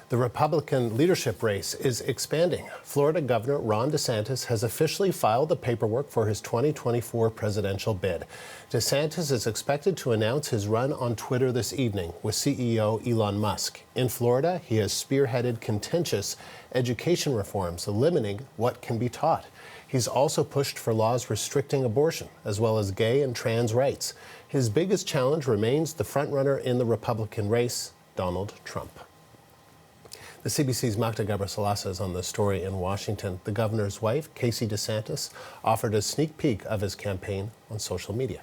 The Republican leadership race is expanding. Florida Governor Ron DeSantis has officially filed the paperwork for his 2024 presidential bid. DeSantis is expected to announce his run on Twitter this evening with CEO Elon Musk. In Florida, he has spearheaded contentious education reforms, limiting what can be taught. He's also pushed for laws restricting abortion, as well as gay and trans rights. His biggest challenge remains the frontrunner in the Republican race, Donald Trump. The CBC's Magda Gabrisalasa is on the story in Washington. The governor's wife, Casey DeSantis, offered a sneak peek of his campaign on social media.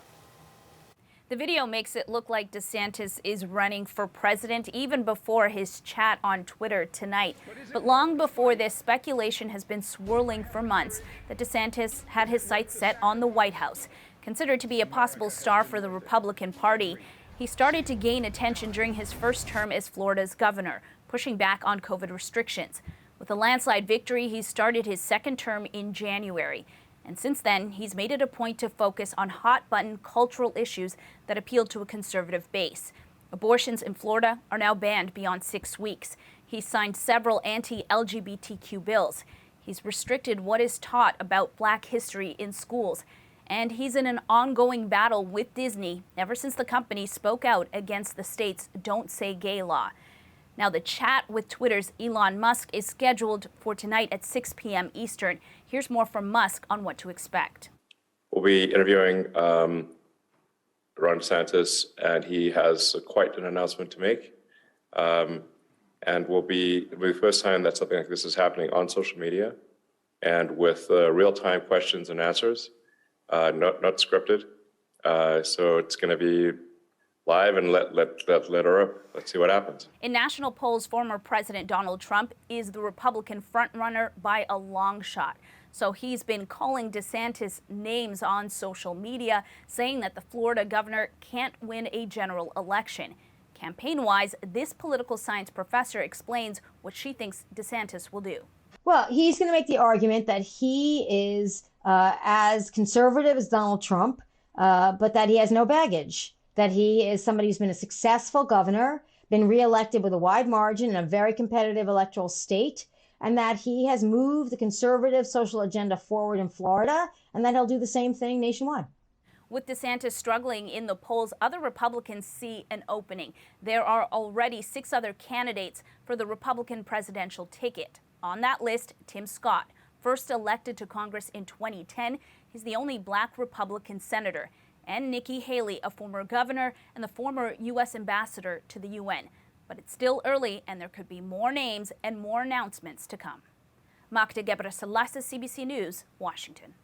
The video makes it look like DeSantis is running for president even before his chat on Twitter tonight. But long before this, speculation has been swirling for months that DeSantis had his sights set on the White House. Considered to be a possible star for the Republican Party, he started to gain attention during his first term as Florida's governor, pushing back on COVID restrictions. With a landslide victory, he started his second term in January. And since then, he's made it a point to focus on hot-button cultural issues that appeal to a conservative base. Abortions in Florida are now banned beyond 6 weeks. He's signed several anti-LGBTQ bills. He's restricted what is taught about Black history in schools. And he's in an ongoing battle with Disney ever since the company spoke out against the state's Don't Say Gay law. Now, the chat with Twitter's Elon Musk is scheduled for tonight at 6 p.m. Eastern. Here's more from Musk on what to expect. We'll be interviewing Ron DeSantis, and he has quite an announcement to make. And it'll be the first time that something like this is happening on social media and with real-time questions and answers, not scripted. So it's going to be live, and let her up. Let's see what happens. In national polls, former President Donald Trump is the Republican frontrunner by a long shot. So he's been calling DeSantis names on social media, saying that the Florida governor can't win a general election. Campaign-wise, this political science professor explains what she thinks DeSantis will do. Well, he's going to make the argument that he is as conservative as Donald Trump, but that he has no baggage. That he is somebody who's been a successful governor, been reelected with a wide margin in a very competitive electoral state, and that he has moved the conservative social agenda forward in Florida, and that he'll do the same thing nationwide. With DeSantis struggling in the polls, other Republicans see an opening. There are already 6 other candidates for the Republican presidential ticket. On that list, Tim Scott, first elected to Congress in 2010. He's the only Black Republican senator. And Nikki Haley, a former governor and the former U.S. ambassador to the UN. But it's still early, and there could be more names and more announcements to come. Magda Gabrisalasa, CBC News, Washington.